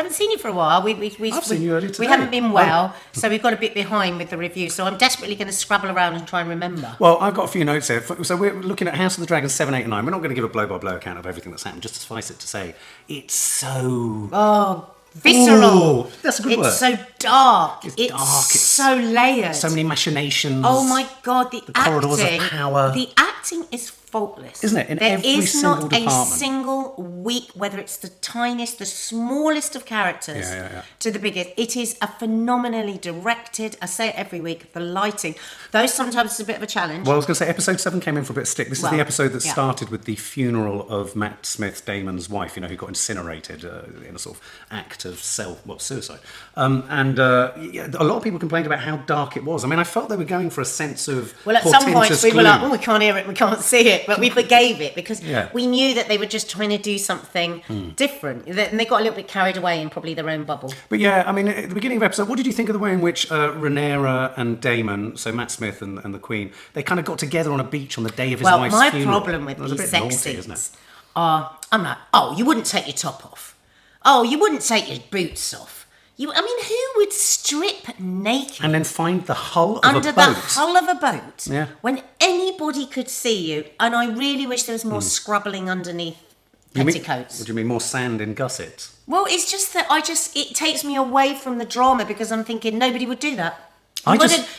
haven't seen you for a while. I've seen you earlier today. We haven't been well, so we've got a bit behind with the review. So I'm desperately going to scrabble around and try and remember. Well, I've got a few notes here. So we're looking at House of the Dragon 7, 8 and 9. We're not going to give a blow-by-blow account of everything that's happened. Just suffice it to say, it's so... Visceral. Ooh, that's a good word. It's so dark. It's It's dark. It's so layered. So many machinations. Oh my God, the acting. Corridors of power. The acting is faultless. Isn't it? In There every is single not department. a single weak, whether it's the tiniest, the smallest of characters to the biggest. It is a phenomenally directed, I say it every week, the lighting. Though sometimes it's a bit of a challenge. Well, I was going to say episode 7 came in for a bit of stick. This is the episode that yeah. started with the funeral of Matt Smith, Damon's wife, who got incinerated in a sort of act of suicide. A lot of people complained about how dark it was. I mean, I felt they were going for a sense of well, at some points we were like, gloom. we can't hear it, we can't see it, but we forgave it because Yeah. we knew that they were just trying to do something different. And they got a little bit carried away in probably their own bubble. But yeah, I mean, at the beginning of the episode, what did you think of the way in which Rhaenyra and Daemon, so Matt Smith and the Queen, they kind of got together on a beach on the day of his wife's my funeral? problem with It was a these bit sex naughty, scenes isn't it? are, I'm like, oh, you wouldn't take your top off. Oh, you wouldn't take your boots off. Who would strip naked And then find the hull of under a boat. the hull of a boat Yeah. when anybody could see you? And I really wish there was more scrubbling underneath petticoats. What do you mean, more sand in gussets? Well, it's just that it takes me away from the drama because I'm thinking nobody would do that.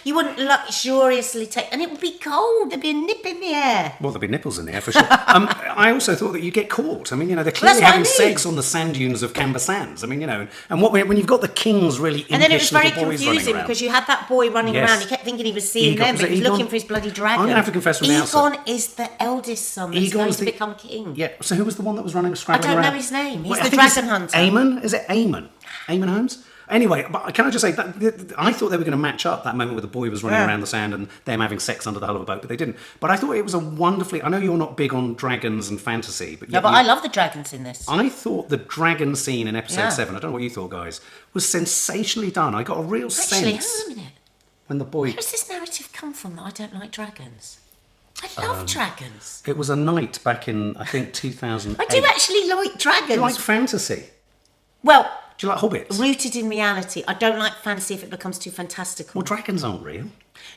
You wouldn't luxuriously take, and it would be cold. There'd be a nip in the air. Well, there'll be nipples in the air for sure. I also thought that you get caught. I mean, they're clearly what I having mean. sex on the sand dunes of Camber Sands. I mean, and when you've got the king's really And then it was impish very little boys running confusing around. because you had that boy running Yes. around. He kept thinking he was seeing Aegon- them, was but he it was Aegon? looking for his bloody dragon. I'm going to have to confess from the outset. Egon is the eldest son that's going to become king. Yeah, so who was the one that was running, I scrabbling don't around? know his name. He's Wait, the I think it's dragon hunter. Aemon? Is it Aemon? Aemon Holmes? Anyway, but can I just say that I thought they were going to match up that moment where the boy was running around the sand and them having sex under the hull of a boat, but they didn't. But I thought it was a wonderfully... I know you're not big on dragons and fantasy, but... No, but I love the dragons in this. I thought the dragon scene in episode 7, I don't know what you thought, guys, was sensationally done. I got a real Actually, sense... hang on a minute. When the boy... Where does this narrative come from that I don't like dragons? I love dragons. It was a night back in, I think, 2008. I do actually like dragons. Do you like fantasy? Well, Do you like hobbits? rooted in reality. I don't like fantasy if it becomes too fantastical. Well, dragons aren't real.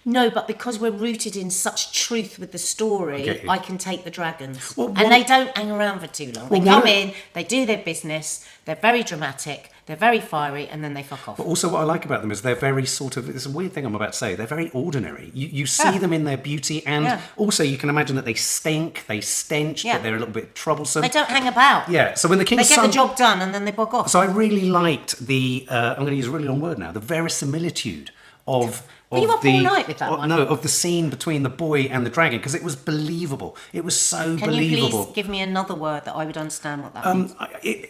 No, but because we're rooted in such truth with the story, you. I can take the dragons. Well, and they don't hang around for too long. They Well, come in, they do their business, they're very dramatic, they're very fiery, and then they fuck off. But also what I like about them is they're very sort of, it's a weird thing I'm about to say, they're very ordinary. You see them in their beauty, and also you can imagine that they stink, they stench, that they're a little bit troublesome. They don't hang about. Yeah, so when the They king's get son... the job done and then they bug off. So I really liked the, I'm going to use a really long word now, the verisimilitude of... Were you up all night with that one? No, of the scene between the boy and the dragon, because it was believable. It was so Can believable. you please give me another word that I would understand what that means?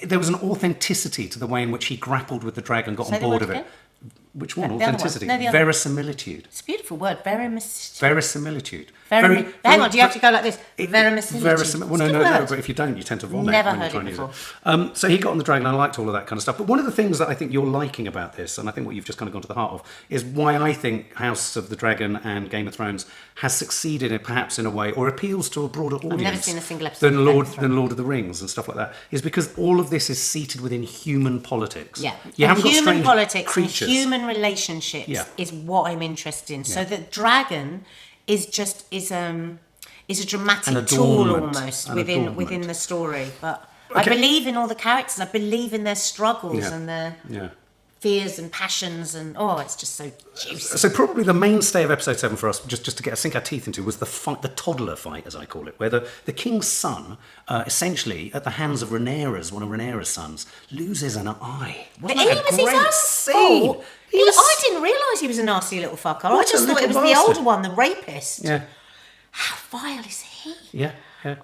There was an authenticity to the way in which he grappled with the dragon, got Say on the board word of it. again? Which one? The other one. Authenticity. No, the other. Verisimilitude. It's a beautiful word. Verisimilitude. Verisimilitude. Hang on, do you have to go like this? Verisimilitude. Well, It's a no, good word. but if you don't, you tend to vomit. Never when you're heard trying it to use it. So he got on the dragon, and I liked all of that kind of stuff. But one of the things that I think you're liking about this, and I think what you've just kind of gone to the heart of, is why I think House of the Dragon and Game of Thrones has succeeded in perhaps in a way, or appeals to a broader audience. never seen a single episode than of Game of Thrones. than Lord of the Rings and stuff like that, is because all of this is seated within human politics. Yeah, You haven't got human strange politics creatures. and human relationships is what I'm interested in. So the dragon is just is a dramatic An tool adornment. almost An within adornment. the story. But I Okay. believe in all the characters. I believe in their struggles Yeah. and their Yeah. fears and passions, and it's just so juicy. So probably the mainstay of episode 7 for us, just to sink our teeth into, was the fight, the toddler fight, as I call it, where the king's son, essentially, at the hands of Rhaenyra's, one of Rhaenyra's sons, loses an eye. But Wasn't he that a was his great own scene? fault. He was- I didn't realise he was a nasty little fucker. I What a just thought it was little the bastard. older one, the rapist. Yeah, How vile is he? yeah.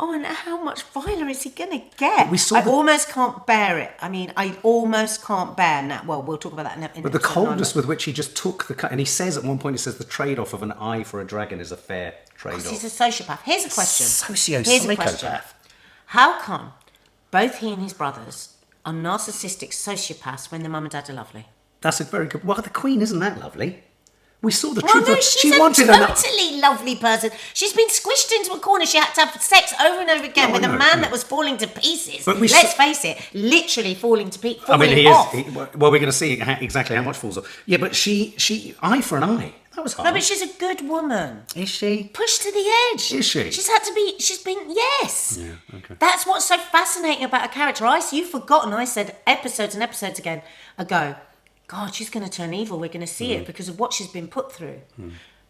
Oh, and how much viler is he going to get? We saw I the- almost can't bear it. I mean, I almost can't bear now. Well, we'll talk about that in But the episode 9, coldness with which he just took the cut, and he says at one point, he says the trade-off of an eye for a dragon is a fair trade-off. He's a sociopath. Here's a question. Socio-psychopath. Here's a question. How come both he and his brothers are narcissistic sociopaths when their mum and dad are lovely? That's a very good... Well, the Queen isn't that lovely. We saw the Well, truth. no, She she's wanted a totally lovely person. She's been squished into a corner. She had to have sex over and over again with a man that was falling to pieces. But Let's face it, literally falling to pieces. Well, we're going to see exactly how much falls off. Yeah, but she eye for an eye. That was hard. No, but she's a good woman. Is she? Pushed to the edge. Is she? She's been, yes. Yeah, okay. That's what's so fascinating about a character. You've forgotten, I said episodes and episodes ago, God, she's going to turn evil. We're going to see it because of what she's been put through.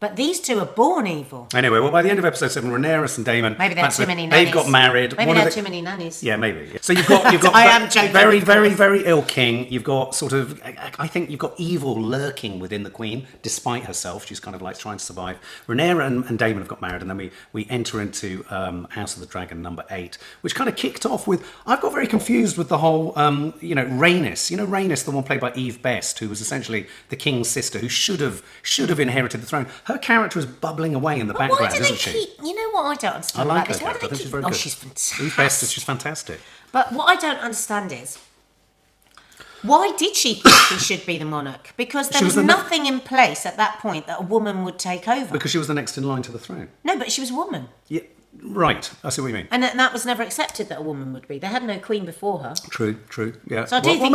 But these two are born evil. Anyway, well, by the end of episode 7, Rhaenyra and Daemon... Maybe they have too many nannies. They've got married. Maybe they have too many nannies. Yeah, maybe. So you've got I am joking. very, very, very ill king. You've got sort of... I think you've got evil lurking within the queen, despite herself. She's kind of like trying to survive. Rhaenyra and Daemon have got married, and then we enter into House of the Dragon number 8, which kind of kicked off with... I've got very confused with the whole, Rhaenys. You know Rhaenys, the one played by Eve Best, who was essentially the king's sister, who should have inherited the throne. Her character is bubbling away in the background, isn't she? You know what I don't understand I like about this? her character. I think she's very good. She's fantastic. Eve Best, she's fantastic. But what I don't understand is, why did she think he should be the monarch? Because there was nothing in place at that point that a woman would take over. Because she was the next in line to the throne. No, but she was a woman. Yeah, right. I see what you mean. And that was never accepted that a woman would be. They had no queen before her. True. Yeah. So I do think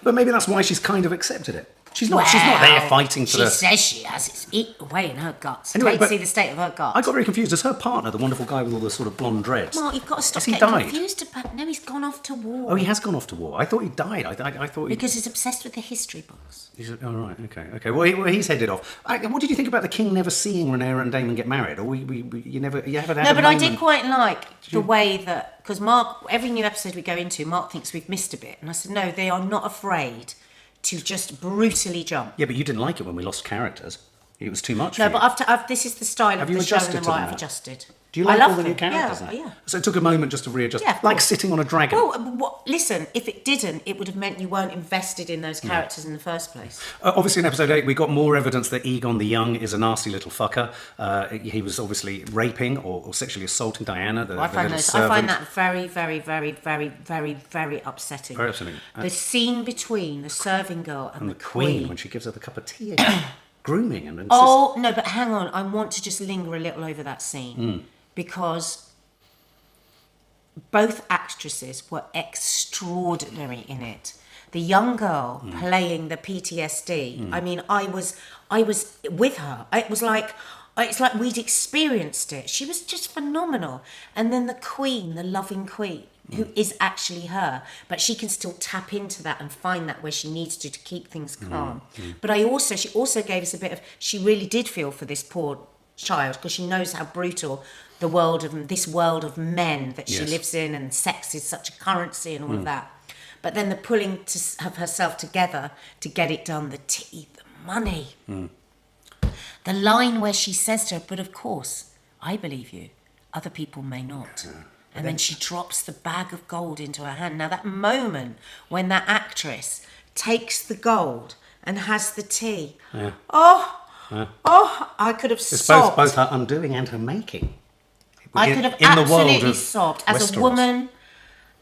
but maybe that's why she's kind of accepted it. She's not there fighting for She says she has. It's eaten away in her guts. Anyway, to see the state of her guts. I got very confused. Is her partner, the wonderful guy with all the sort of blonde dreads? Mark, you've got to stop he getting died? confused about... No, he's gone off to war. Oh, he has gone off to war. I thought he died. I thought Because he's obsessed with the history books. Right, okay. Well, he's headed off. What did you think about the king never seeing Rhaenyra and Daemon get married? Or you haven't had No, but I did quite like the way that... Because Mark, every new episode we go into, Mark thinks we've missed a bit. And I said, no, they are not afraid to just brutally jump. Yeah, but you didn't like it when we lost characters. It was too much. No, but this is the style of the show and the right I've adjusted. Do you like all the new characters now? Yeah. So it took a moment just to readjust. Yeah, like sitting on a dragon. Well, listen, if it didn't, it would have meant you weren't invested in those characters in the first place. Obviously, in episode 8, we got more evidence that Aegon the Young is a nasty little fucker. He was obviously raping or sexually assaulting Diana, the little servant. I find that very, very, very, very, very, very upsetting. Very upsetting. The scene between the serving girl and the queen when she gives her the cup of tea again. Grooming and insisting. Oh, no, but hang on. I want to just linger a little over that scene. Because both actresses were extraordinary in it. The young girl playing the PTSD. I mean, I was with her. It's like we'd experienced it. She was just phenomenal. And then the queen, the loving queen, who is actually her, but she can still tap into that and find that where she needs to keep things calm. But she also gave us a bit of, she really did feel for this poor child because she knows how brutal this world of men that she lives in, and sex is such a currency and all of that. But then the pulling of herself together to get it done, the tea, the money. The line where she says to her, but of course, I believe you, other people may not. And then she drops the bag of gold into her hand. Now that moment when that actress takes the gold and has the tea, I could have sobbed. It's both her undoing and her making. I could have absolutely sobbed. As a woman,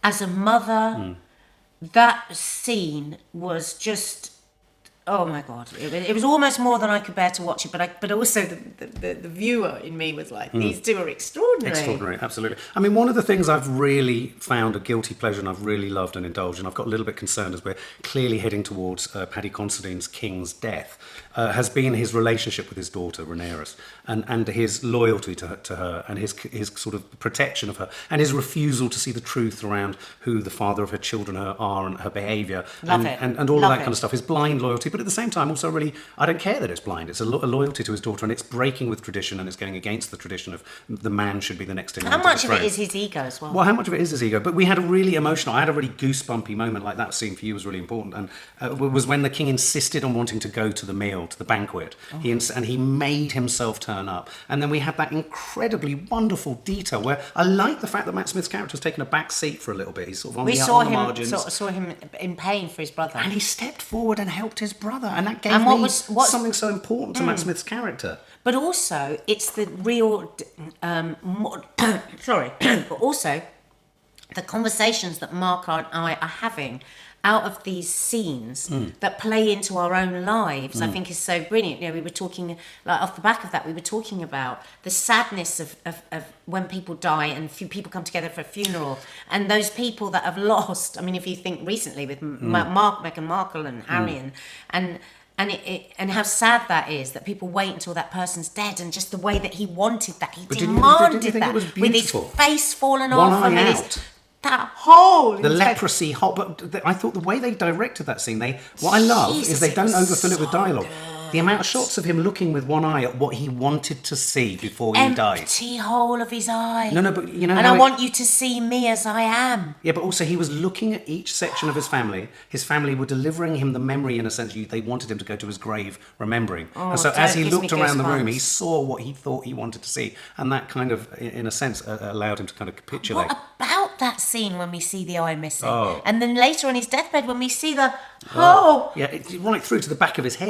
as a mother, that scene was just... Oh my God! It was almost more than I could bear to watch it, but also the viewer in me was like, these two are extraordinary. Extraordinary, absolutely. I mean, one of the things I've really found a guilty pleasure and I've really loved and indulged, and I've got a little bit concerned as we're clearly heading towards Paddy Considine's king's death, has been his relationship with his daughter Rhaenyra, and his loyalty to her, and his sort of protection of her, and his refusal to see the truth around who the father of her children are and her behaviour, and all of that kind of stuff. His blind loyalty. But at the same time, also really, I don't care that it's blind. It's a loyalty to his daughter, and it's breaking with tradition, and it's going against the tradition of the man should be the next in line. How much of it is his ego as well? Well, how much of it is his ego? But we had a really emotional, I had a really goosebumpy moment, like that scene for you was really important, and was when the king insisted on wanting to go to the meal, to the banquet, and he made himself turn up. And then we had that incredibly wonderful detail where I like the fact that Matt Smith's character has taken a back seat for a little bit. He's sort of on the margins. We saw him in pain for his brother. And he stepped forward and helped his brother. And that gave me something so important to Matt Smith's character. But also, it's the real... but also, the conversations that Mark and I are having out of these scenes that play into our own lives, I think is so brilliant. You know, we were talking, like off the back of that, we were talking about the sadness of when people die and few people come together for a funeral, and those people that have lost. I mean, if you think recently with Meghan Markle and Harry and how sad that is, that people wait until that person's dead, and just the way that he wanted that, he demanded did you think that, it was with his beautiful? face fallen One off, eye and out. that hole in The his head. leprosy hot, but I thought the way they directed that scene, what I love is Jesus, they don't it was overfill it with so dialogue. The amount of shots of him looking with one eye at what he wanted to see before he died. Empty hole of his eye. No, but you know, and how I want you to see me as I am. Yeah, but also he was looking at each section of his family. His family were delivering him the memory, in a sense. They wanted him to go to his grave remembering. And so as he looked around the room, he saw what he thought he wanted to see. And that kind of, in a sense, allowed him to kind of capitulate. What about that scene when we see the eye missing? Oh. And then later on his deathbed when we see the hole. Yeah, right through to the back of his head.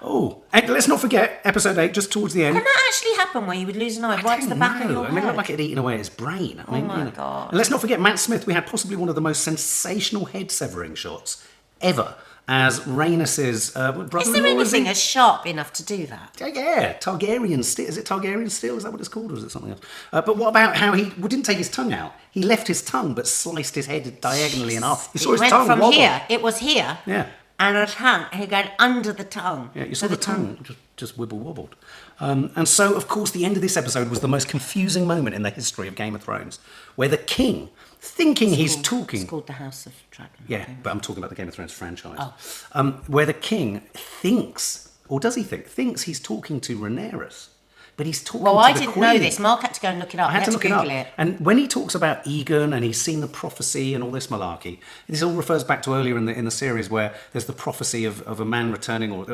Oh, and let's not forget, episode 8, just towards the end. Can that actually happen where you would lose an eye right to the back of your I mean, it head? looked like it had eaten away at his brain. I mean, my God. And let's not forget, Matt Smith, we had possibly one of the most sensational head-severing shots ever as Rhaenys's brother-in-law. Is there anything as sharp enough to do that? Yeah, Targaryen steel. Is it Targaryen steel? Is that what it's called, or is it something else? But what about how he didn't take his tongue out? He left his tongue, but sliced his head diagonally in half. You saw his went tongue from wobble. here. It was here. Yeah. And a tongue. He going under the tongue. Yeah, you saw the tongue just wibble-wobbled. And so, of course, the end of this episode was the most confusing moment in the history of Game of Thrones, where the king, thinking he's talking... It's called the House of Dragon. Yeah, but I'm talking about the Game of Thrones franchise. Oh. Where the king thinks, or does he thinks he's talking to Rhaenyra, but he's talking to the I didn't know queen. this. Mark had to go and look it up. I had to look it Google up. And when he talks about Egon and he's seen the prophecy and all this malarkey, this all refers back to earlier in the series where there's the prophecy of a man returning.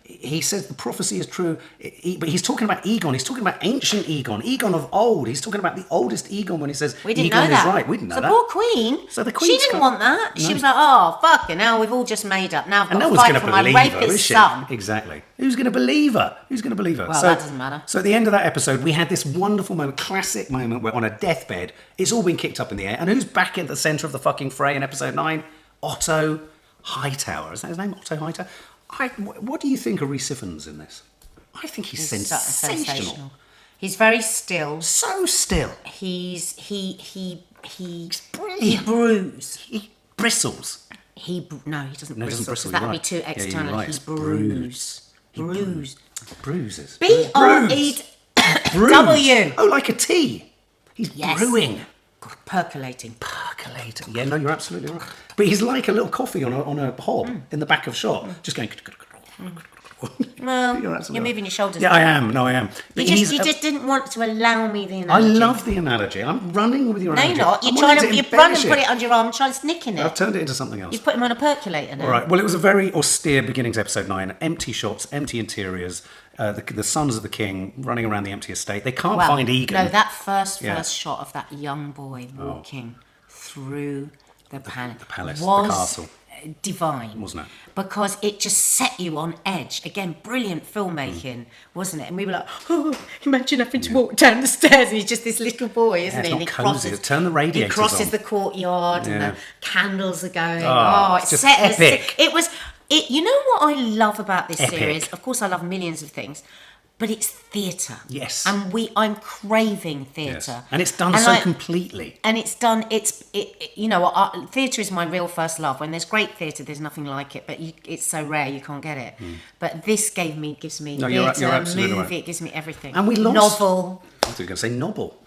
He says the prophecy is true, but he's talking about Egon. He's talking about ancient Egon, Egon of old. He's talking about the oldest Egon when he says We didn't Egon know that. is right. We didn't know the that. poor queen. So the she queen's didn't want that. No. She was like, oh, fucking hell, we've all just made up. Now I've got And no to one's fight going to for my believe her, is rapist she? son. Exactly. Who's going to believe her? Who's going to believe her? Well, that doesn't matter. So at the end of that episode, we had this wonderful moment, classic moment, where on a deathbed, it's all been kicked up in the air. And who's back at the centre of the fucking fray in episode 9? Otto Hightower. Is that his name? Otto Hightower? What do you think of Rhys Ifans in this? I think he's sensational. He's very still. So still. He's brilliant. he brews. He bristles. No, he doesn't No, he bristle, doesn't bristle, because that would you're be right. too Yeah, you're external. right, He it's brews. Bruises. B-R-E-W. Oh, like a tea. He's brewing. Percolating. Percolating. Yeah, no, you're absolutely right. But he's like a little coffee on a hob in the back of shot, just going... Well, you're moving your shoulders. Yeah, I am. No, I am. But You just didn't want to allow me the I analogy. love the analogy. I'm running with your No, analogy. you're not. I'm You're wanting to you run and embellish put it under your arm and try and snick in it. I've turned it into something else. You've put him on a percolator now. All right. Well, it was a very austere beginning to episode 9. Empty shots, empty interiors. The sons of the king running around the empty estate. They can't find Egon. No, that first shot of that young boy walking through the palace, was the castle. Divine, Wasn't it? Because it just set you on edge. Again, brilliant filmmaking, wasn't it? And we were like, oh, imagine having to walk down the stairs, and he's just this little boy, isn't it's he? not And cosy. Turn the radiators He crosses on. the courtyard, and Yeah. the candles are going. It's it's just set. epic. It was. You know what I love about this Epic. series? Of course, I love millions of things, but it's theatre. Yes. And I'm craving theatre. Yes. And it's done so completely. And it's done. Theatre is my real first love. When there's great theatre, there's nothing like it. But it's so rare you can't get it. But this gives me No, you're theatre, absolutely movie. right. It gives me everything. And we lost. Novel. I was going to say noble.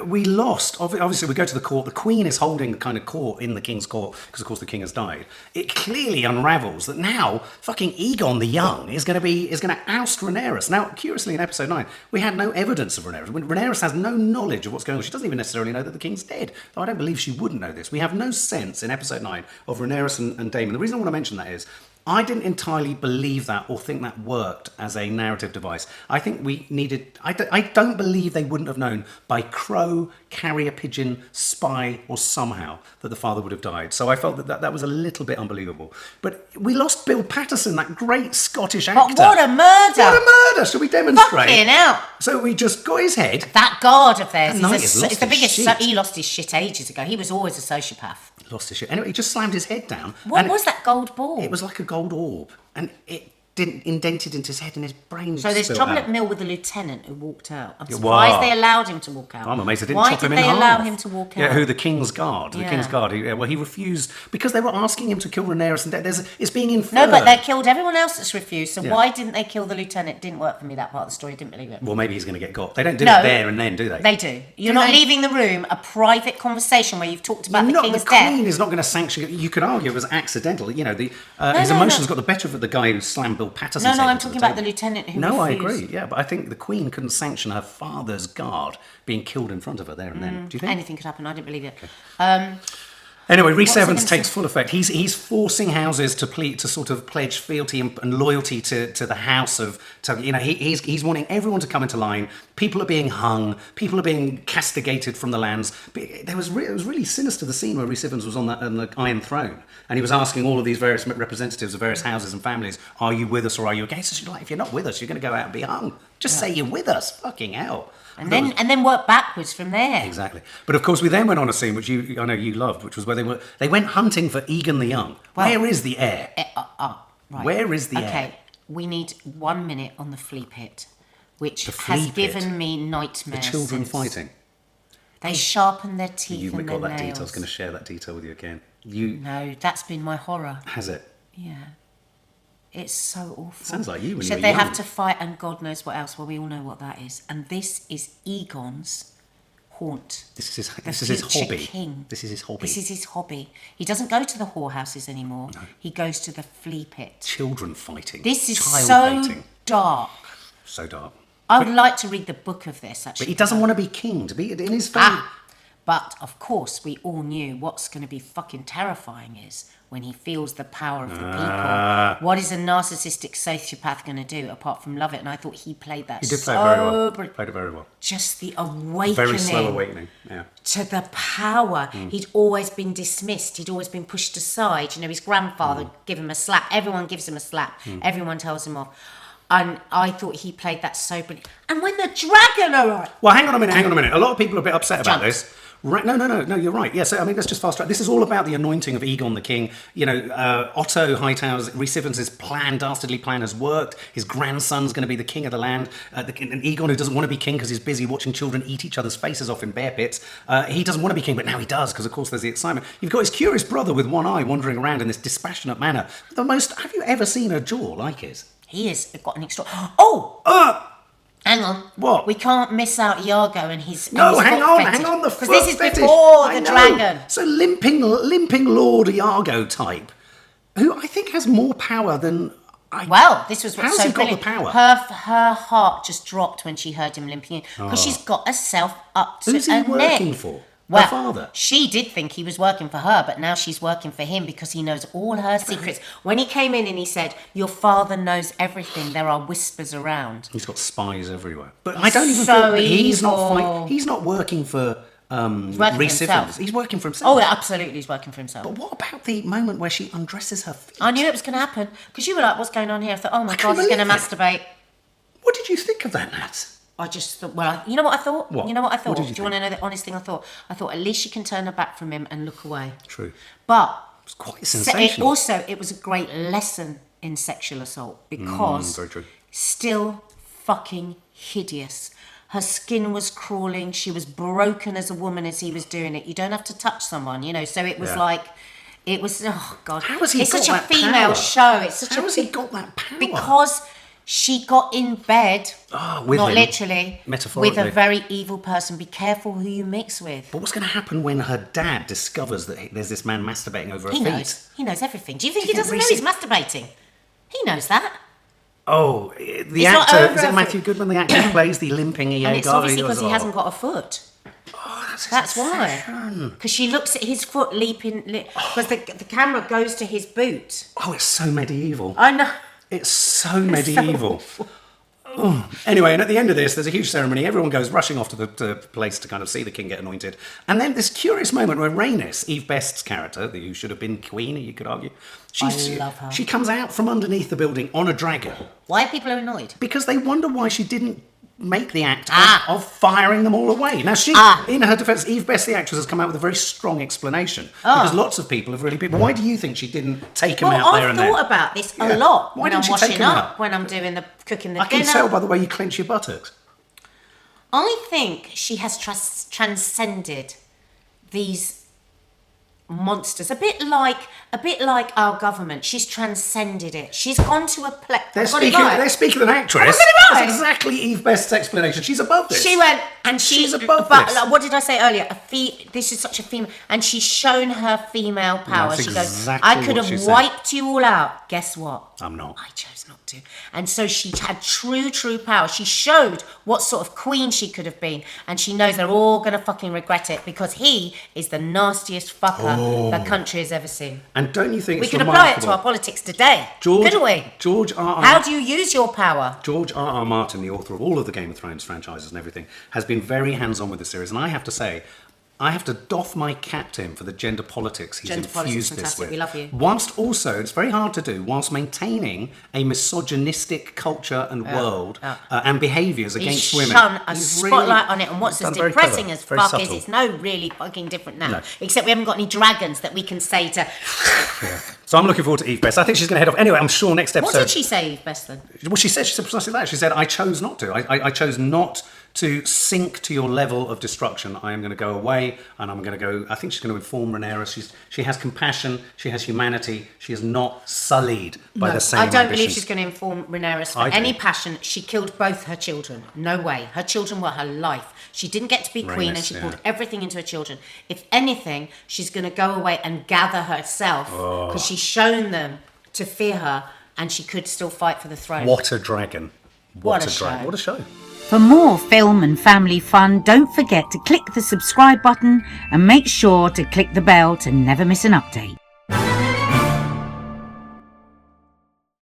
We lost. Obviously, we go to the court. The Queen is holding the kind of court in the King's court because, of course, the King has died. It clearly unravels that now fucking Egon the Young is going to oust Rhaenyra. Now, curiously, in episode 9, we had no evidence of Rhaenyra. Rhaenyra has no knowledge of what's going on. She doesn't even necessarily know that the King's dead. Though I don't believe she wouldn't know this. We have no sense in episode 9 of Rhaenyra and Daemon. The reason I want to mention that is I didn't entirely believe that or think that worked as a narrative device. I think we needed... I don't believe they wouldn't have known by crow, carrier pigeon, spy, or somehow that the father would have died. So I felt that was a little bit unbelievable. But we lost Bill Patterson, that great Scottish actor. But what a murder! What a murder! Shall we demonstrate? Fucking hell! So we just got his head. That guard of theirs, That knight has lost it's the his biggest... shit. He lost his shit ages ago. He was always a sociopath. Lost his shit. Anyway, he just slammed his head down. What was that gold ball? It was like a gold orb. And it didn't indented into his head and his brain. So there's spilled trouble out. at Mill with the lieutenant who walked out. I'm Yeah, surprised wow. they allowed him to walk out. I'm amazed they didn't Why chop did him in they half. allow him to walk out? Yeah, who? The King's Guard. The Yeah. King's Guard. He refused because they were asking him to kill Rhaenyra. And it's being No, inferred. but they killed everyone else that's refused. So Yeah. why didn't they kill the lieutenant? Didn't work for me, that part of the story. Didn't believe it. Well, maybe he's going to get got. They don't do No. it there and then, do they? They do. You're Do not they? leaving the room. A private conversation where you've talked about the King's the death. Queen is not going to sanction it. You could argue it was accidental. You know, his no, emotions no. got the better of the guy who slammed Bill Patterson's No, head I'm into talking the about the table. lieutenant who No, I refused. agree. Yeah, but I think the Queen couldn't sanction her father's guard being killed in front of her there and then. Do you think? Anything could happen. I didn't believe it. Anyway, Rhys What's I Evans gonna takes say? full effect. He's forcing houses to sort of pledge fealty and loyalty to the house of. He's wanting everyone to come into line. People are being hung. People are being castigated from the lands. But it was really sinister, the scene where Rhys Evans was on the Iron Throne and he was asking all of these various representatives of various houses and families, "Are you with us or are you against us?" You're like, if you're not with us, you're going to go out and be hung. Just say you're with us. Fucking hell. And then work backwards from there. Exactly. But of course, we then went on a scene which I know you loved, which was where they went hunting for Aegon the Young. Well, where is the heir? Right. Where is the heir? Okay, we need 1 minute on the flea pit, which The flea has pit? given me The nightmares. children since. fighting. They sharpen their teeth You and got their that nails. detail. I was going to share that detail with you again. No, that's been my horror. Has it? Yeah. It's so awful. Sounds like you when you Said were they young. have to fight and God knows what else. Well, we all know what that is. And this is Aegon's haunt. This is The his future hobby. king. This is his hobby. This is his hobby. He doesn't go to the whorehouses anymore. No. He goes to the flea pit. Children fighting. This is Child so baiting. dark. So dark. I would like to read the book of this, actually. But he doesn't want to be king. To be in his family. But, of course, we all knew what's going to be fucking terrifying is when he feels the power of the people. What is a narcissistic sociopath going to do apart from love it? And I thought he played that He did so play it very well. brilliant. Played it very well. Just the awakening. Very slow awakening. Yeah. To the power. He'd always been dismissed. He'd always been pushed aside. You know, his grandfather gave him a slap. Everyone gives him a slap. Everyone tells him off. And I thought he played that so brilliant. And when the dragon arrived... Well, hang on a minute. A lot of people are a bit upset about Junks. this. Right, no, you're right. Yeah, so I mean, let's just fast track. This is all about the anointing of Aegon the King. You know, Otto Hightower's, Rhys Evans' dastardly plan has worked. His grandson's going to be the king of the land. And Aegon, who doesn't want to be king because he's busy watching children eat each other's faces off in bear pits, he doesn't want to be king, but now he does because, of course, there's the excitement. You've got his curious brother with one eye wandering around in this dispassionate manner. Have you ever seen a jaw like his? He has got an extra... Oh! Hang on. What? We can't miss out Iago and his. No, and his hang foot on. fetish. The because foot this is fetish. before I the know. dragon. So limping Lord Iago type, who I think has more power than. Well, this was what's How's so he got the brilliant. power? Her heart just dropped when she heard him limping in because she's got herself up to Who's he her neck. working for? Well, Her father. she did think he was working for her, but now she's working for him because he knows all her secrets. When he came in and he said, "Your father knows everything. There are whispers around." He's got spies everywhere. But I don't even so feel that he's evil. not. He's not working for. He's working for Rhys himself. Evans. He's working for himself. Oh, yeah, absolutely, he's working for himself. But what about the moment where she undresses her feet? I knew it was going to happen because you were like, "What's going on here?" I thought, "Oh my I God, couldn't he's going to believe masturbate." What did you think of that, Nat? I just thought, well, you know what I thought? What? You know what I What thought? did you Do you want to know the honest thing I thought? I thought at least she can turn her back from him and look away. True. But It's quite sensational. it was a great lesson in sexual assault because very true. still fucking hideous. Her skin was crawling. She was broken as a woman as he was doing it. You don't have to touch someone, you know. So it was like, it was, oh God. How has he it's got such a that female power? show. It's such How a has he got that power? Because she got in bed, with not him, literally, metaphorically. with a very evil person. Be careful who you mix with. But what's going to happen when her dad discovers that there's this man masturbating over her He feet? knows. He knows everything. Do you think Do he you doesn't think know he's masturbating? He knows that. Oh, the It's not actor, over is it every- Matthew Goodman, the actor who plays the limping Iago? And it's obviously because he Oh, hasn't got a foot. That's why. Because she looks at his foot leaping, because the camera goes to his boot. Oh, it's so medieval. I know. It's so medieval. Oh. Anyway, and at the end of this, there's a huge ceremony. Everyone goes rushing off to the place to kind of see the king get anointed. And then this curious moment where Rhaenys, Eve Best's character, who should have been queen, you could argue, I love her. She comes out from underneath the building on a dragon. Why are people annoyed? Because they wonder why she didn't make the act of firing them all away. Now, in her defence, Eve Best, the actress, has come out with a very strong explanation. Because lots of people have really been... Why do you think she didn't take him out there and then? I've thought about this a lot Why when I'm didn't she take washing him up, out? when I'm doing cooking the I dinner. can tell by the way you clench your buttocks. I think she has transcended these monsters, a bit like our government. She's transcended it. She's gone to a place. They're speaking of an actress. That's exactly Eve Best's explanation. She's above this. She went and she's above but this. Like, what did I say earlier? This is such a female, and she's shown her female power. That's She exactly goes, I could what she have said. wiped you all out. Guess what? I'm not. I chose not to. And so she had true power. She showed what sort of queen she could have been, and she knows they're all gonna fucking regret it because he is the nastiest fucker the country has ever seen. And don't you think We it's can apply it to remarkable? our politics today, couldn't we? George R. How do you use your power? George R. Martin, the author of all of the Game of Thrones franchises and everything, has been very hands-on with the series. And I have to say, I have to doff my cap to him for the gender politics he's infused this fantastic. with. We love you. Whilst also, it's very hard to do, whilst maintaining a misogynistic culture and world and behaviours against He's women. shone a He's spotlight on it, and what's done as very depressing clever, as very fuck is subtle. it's no really fucking different now. No. Except we haven't got any dragons that we can say to... So I'm looking forward to Eve Best. I think she's going to head off. Anyway, I'm sure next episode... What did she say, Eve Best, then? Well, she said precisely that. She said, I chose not to. I chose not to sink to your level of destruction. I am going to go away, and I'm going to go... I think she's going to inform Rhaenyra. She has compassion. She has humanity. She is not sullied by the same I don't ambitions. believe she's going to inform Rhaenyra for any passion. She killed both her children. No way. Her children were her life. She didn't get to be queen, and she poured everything into her children. If anything, she's going to go away and gather herself, because she's shown them to fear her, and she could still fight for the throne. What a dragon. What a show. What a show. For more film and family fun, don't forget to click the subscribe button and make sure to click the bell to never miss an update.